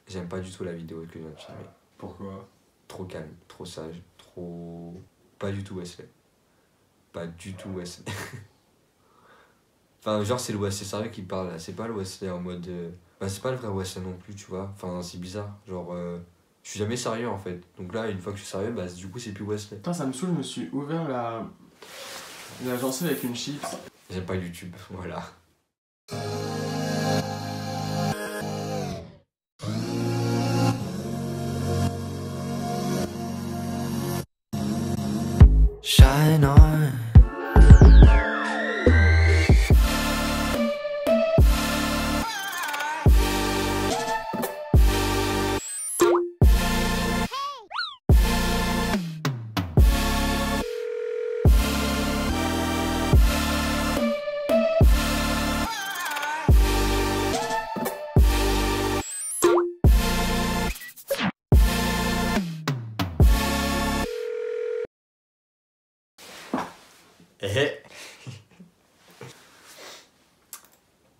j'aime pas du tout la vidéo que je viens de filmer. Pourquoi? Trop calme, trop sage, trop... Pas du tout Wesley. Pas du tout Wesley. Enfin, genre, c'est le Wesley sérieux qui parle là, c'est pas le Wesley en mode. Bah, c'est pas le vrai Wesley non plus, tu vois. Enfin, c'est bizarre. Genre, je suis jamais sérieux en fait. Donc là, une fois que je suis sérieux, bah, du coup, c'est plus Wesley. Putain, ça me saoule, je me suis ouvert la gencive avec une chips. J'aime pas YouTube, voilà. Shine on.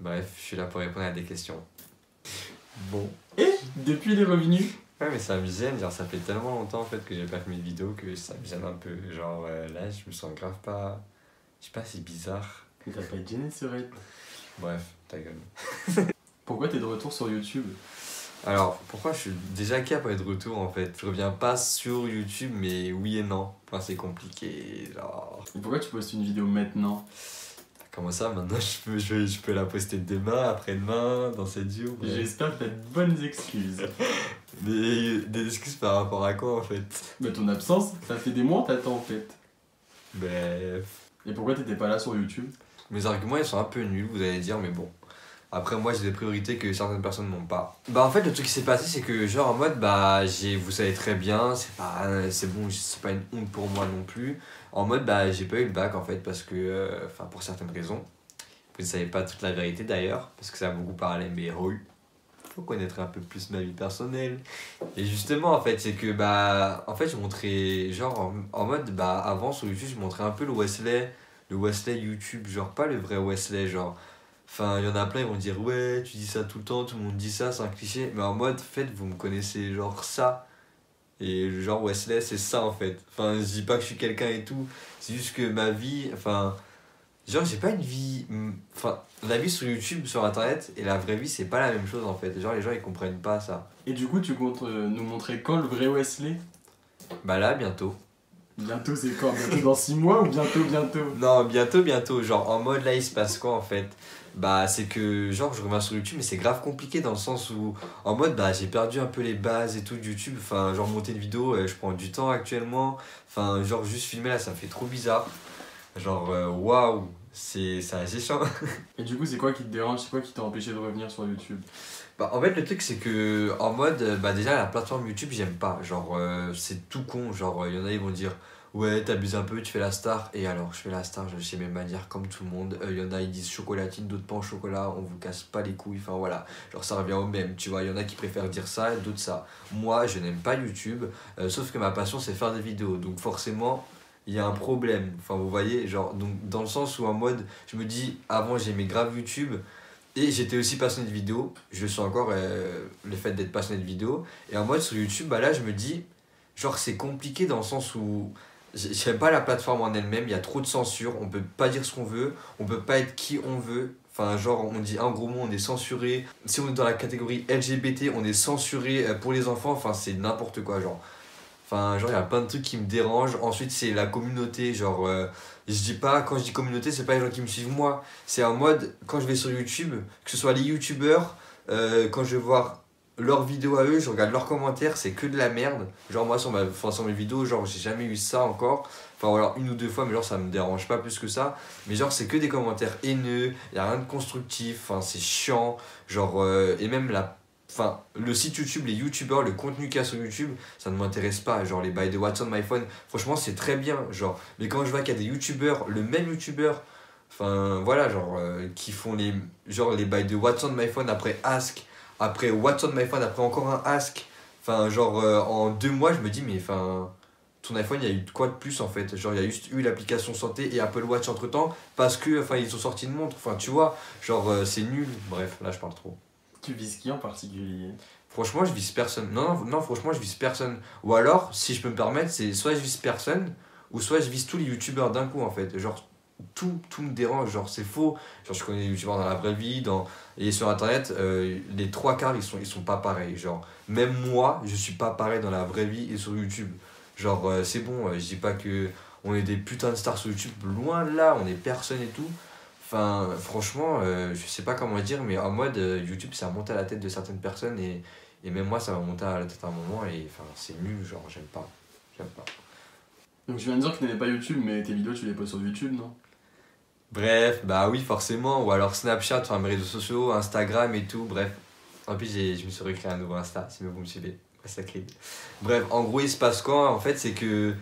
Bref, je suis là pour répondre à des questions. Bon. Et depuis il est revenu. Ouais, mais ça me gêne, genre ça fait tellement longtemps en fait que j'ai pas fait de vidéo que ça me gêne un peu. Genre là, je me sens grave pas. Je sais pas, c'est bizarre. Mais t'as pas été gêné, Serette. Bref, ta gueule. Pourquoi t'es de retour sur YouTube? Alors, pourquoi je suis déjà cap à être de retour en fait? Je reviens pas sur YouTube, mais oui et non. Enfin, c'est compliqué, genre. Et pourquoi tu postes une vidéo maintenant? Comment ça, maintenant je peux la poster demain, après-demain, dans 7 jours? Ouais. J'espère que t'as de bonnes excuses. Mais des excuses par rapport à quoi en fait? Mais ton absence, ça fait des mois t'attends en fait. Bref. Et pourquoi t'étais pas là sur YouTube? Mes arguments ils sont un peu nuls, vous allez dire, mais bon. Après, moi j'ai des priorités que certaines personnes n'ont pas. Bah, en fait, le truc qui s'est passé, c'est que, genre, en mode, bah, vous savez très bien, c'est bon, c'est pas une honte pour moi non plus. En mode, bah, j'ai pas eu le bac en fait, parce que, enfin, pour certaines raisons. Vous ne savez pas toute la vérité d'ailleurs, parce que ça a beaucoup parlé, mais oui. Faut connaître un peu plus ma vie personnelle. Et justement, en fait, c'est que, bah, en fait, je montrais, genre, en mode, bah, avant sur YouTube, je montrais un peu le Wesley YouTube, genre, pas le vrai Wesley, genre. Enfin, il y en a plein, ils vont dire ouais, tu dis ça tout le temps, tout le monde dit ça, c'est un cliché. Mais en mode, en fait, vous me connaissez genre ça. Et genre Wesley, c'est ça en fait. Enfin, je dis pas que je suis quelqu'un et tout. C'est juste que ma vie, enfin, genre, j'ai pas une vie. Enfin, la vie sur YouTube, sur internet, et la vraie vie, c'est pas la même chose en fait. Genre, les gens ils comprennent pas ça. Et du coup, tu comptes nous montrer quand le vrai Wesley? Bah là, bientôt. Bientôt, c'est quand? Bientôt dans 6 mois ou bientôt? Non, bientôt. Genre, en mode là, il se passe quoi en fait? Bah, c'est que genre, je reviens sur YouTube, mais c'est grave compliqué dans le sens où, en mode, bah, j'ai perdu un peu les bases et tout de YouTube. Enfin, genre, monter une vidéo, je prends du temps actuellement. Enfin, genre, juste filmer là, ça me fait trop bizarre. Genre, waouh, c'est assez chiant. Et du coup, c'est quoi qui te dérange? C'est quoi qui t'a empêché de revenir sur YouTube? Bah, en fait, le truc, c'est que, en mode, bah, déjà, la plateforme YouTube, j'aime pas. Genre, c'est tout con. Genre, il y en a, ils vont dire. Ouais, t'abuses un peu, tu fais la star. Et alors, je fais la star, je sais mes manières comme tout le monde. Il y en a, ils disent chocolatine, d'autres pas en chocolat, on vous casse pas les couilles. Enfin voilà, genre ça revient au même, tu vois. Il y en a qui préfèrent dire ça, d'autres ça. Moi, je n'aime pas YouTube, sauf que ma passion, c'est faire des vidéos. Donc forcément, il y a un problème. Enfin, vous voyez, genre, donc, dans le sens où en mode, je me dis, avant, j'aimais grave YouTube. Et j'étais aussi passionné de vidéo. Je le suis encore, le fait d'être passionné de vidéo. Et en mode, sur YouTube, bah là, je me dis, genre, c'est compliqué dans le sens où. J'aime pas la plateforme en elle-même, il y a trop de censure, on peut pas dire ce qu'on veut, on peut pas être qui on veut. Enfin, genre, on dit un gros mot, on est censuré. Si on est dans la catégorie LGBT, on est censuré pour les enfants. Enfin, c'est n'importe quoi, genre. Enfin, genre, il y a plein de trucs qui me dérangent. Ensuite, c'est la communauté. Genre, je dis pas, quand je dis communauté, c'est pas les gens qui me suivent moi. C'est en mode, quand je vais sur YouTube, que ce soit les youtubeurs, quand je vais voir leurs vidéos à eux, je regarde leurs commentaires, c'est que de la merde. Genre, moi, sur mes vidéos, genre, j'ai jamais eu ça encore. Enfin, alors, une ou deux fois, mais genre, ça me dérange pas plus que ça. Mais genre, c'est que des commentaires haineux, y a rien de constructif, enfin, c'est chiant. Genre, et même enfin, le site YouTube, les youtubeurs, le contenu qu'il y a sur YouTube, ça ne m'intéresse pas. Genre, les By the What's on My Phone, franchement, c'est très bien. Genre, mais quand je vois qu'il y a des youtubeurs, le même youtubeur, enfin, voilà, genre, qui font les By the What's on My Phone après Ask, après What's on My Phone, après encore un Ask. Enfin, genre, en 2 mois, je me dis, mais enfin, ton iPhone, il y a eu quoi de plus en fait? Genre, il y a juste eu l'application santé et Apple Watch entre temps, parce que, enfin, ils ont sorti une montre. Enfin, tu vois, genre, c'est nul. Bref, là, je parle trop. Tu vises qui en particulier? Franchement, je vise personne. Non, franchement, je vise personne. Ou alors, si je peux me permettre, c'est soit je vise personne, ou soit je vise tous les youtubeurs d'un coup, en fait. Genre, tout me dérange, genre, c'est faux. Genre, je connais des youtubeurs dans la vraie vie, et sur internet, les trois quarts, ils sont pas pareils. Genre, même moi, je suis pas pareil dans la vraie vie et sur YouTube. Genre, c'est bon, je dis pas que on est des putains de stars sur YouTube, loin de là, on est personne et tout. Enfin, franchement, je sais pas comment dire, mais en mode YouTube, ça monte à la tête de certaines personnes et même moi, ça m'a monté à la tête à un moment et enfin, c'est nul, genre, j'aime pas. J'aime pas. Donc, je viens de dire que tu n'aimais pas YouTube, mais tes vidéos, tu les postes sur YouTube, non? Bref, bah oui, forcément, ou alors Snapchat, enfin, mes réseaux sociaux, Instagram et tout, bref. En plus, je me suis recréé un nouveau Insta, si vous me suivez. Ouais, ça crée. Bref, en gros, il se passe quoi? En fait, c'est que.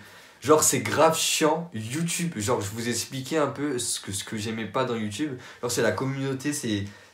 Genre, c'est grave chiant, YouTube. Genre, je vous ai expliqué un peu ce que j'aimais pas dans YouTube. Genre, c'est la communauté,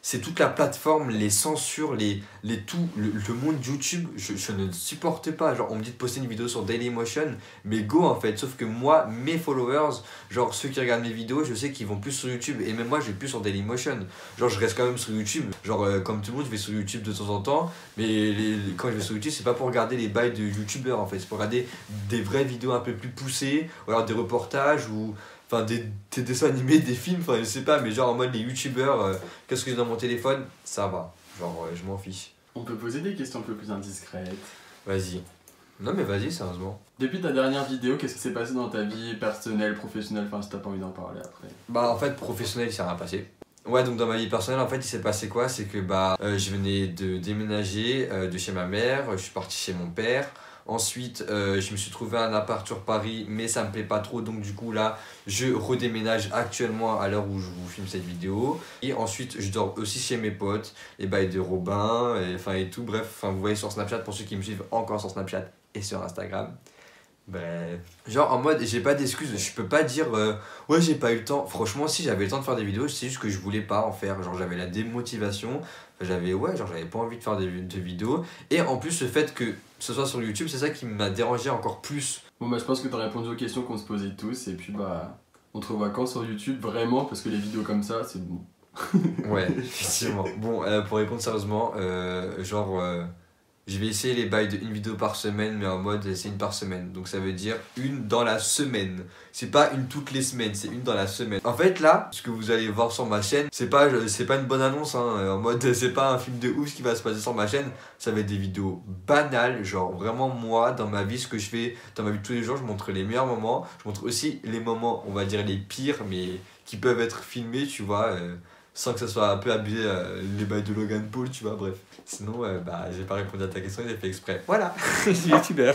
c'est toute la plateforme, les censures, le monde YouTube. Je ne supporte pas. Genre, on me dit de poster une vidéo sur Dailymotion, mais go en fait. Sauf que moi, mes followers, genre ceux qui regardent mes vidéos, je sais qu'ils vont plus sur YouTube. Et même moi, je vais plus sur Dailymotion. Genre, je reste quand même sur YouTube. Genre, comme tout le monde, je vais sur YouTube de temps en temps. Mais quand je vais sur YouTube, c'est pas pour regarder les bails de YouTubeurs en fait. C'est pour regarder des vraies vidéos un peu plus poussées, ou alors des reportages, ou enfin des dessins animés, des films, enfin je sais pas, mais genre en mode les youtubeurs, qu'est-ce que j'ai dans mon téléphone, ça va. Genre, je m'en fiche. On peut poser des questions un peu plus indiscrètes. Vas-y. Non mais vas-y, sérieusement. Depuis ta dernière vidéo, qu'est-ce qui s'est passé dans ta vie personnelle, professionnelle, enfin si t'as pas envie d'en parler après? Bah en fait, professionnel, il s'est rien passé. Ouais, donc dans ma vie personnelle, en fait, il s'est passé quoi? C'est que bah, je venais de déménager de chez ma mère, je suis parti chez mon père. Ensuite, je me suis trouvé un appart sur Paris, mais ça me plaît pas trop, donc du coup là, je redéménage actuellement à l'heure où je vous filme cette vidéo. Et ensuite, je dors aussi chez mes potes, et bah, et de Robin, et tout. Bref, vous voyez sur Snapchat, pour ceux qui me suivent encore sur Snapchat et sur Instagram. Bref. Genre en mode, j'ai pas d'excuses, je peux pas dire ouais, j'ai pas eu le temps. Franchement, si j'avais le temps de faire des vidéos, c'est juste que je voulais pas en faire. Genre, j'avais la démotivation, j'avais pas envie de faire de vidéos. Et en plus, le fait que ce soit sur YouTube, c'est ça qui m'a dérangé encore plus. Bon bah je pense que t'as répondu aux questions qu'on se posait tous, et puis bah on te revoit quand sur YouTube, vraiment, parce que les vidéos comme ça, c'est bon. Ouais, effectivement. Bon, pour répondre sérieusement, je vais essayer les bails d'une vidéo par semaine, mais en mode c'est une par semaine. Donc ça veut dire une dans la semaine. C'est pas une toutes les semaines, c'est une dans la semaine. En fait là, ce que vous allez voir sur ma chaîne, c'est pas une bonne annonce, hein. En mode c'est pas un film de ouf qui va se passer sur ma chaîne. Ça va être des vidéos banales, genre vraiment moi, dans ma vie, ce que je fais, dans ma vie de tous les jours, je montre les meilleurs moments. Je montre aussi les moments, on va dire les pires, mais qui peuvent être filmés, tu vois. Sans que ça soit un peu abusé, les bails de Logan Paul, tu vois, bref. Sinon, bah, j'ai pas répondu à ta question, j'ai fait exprès. Voilà, je suis youtubeur.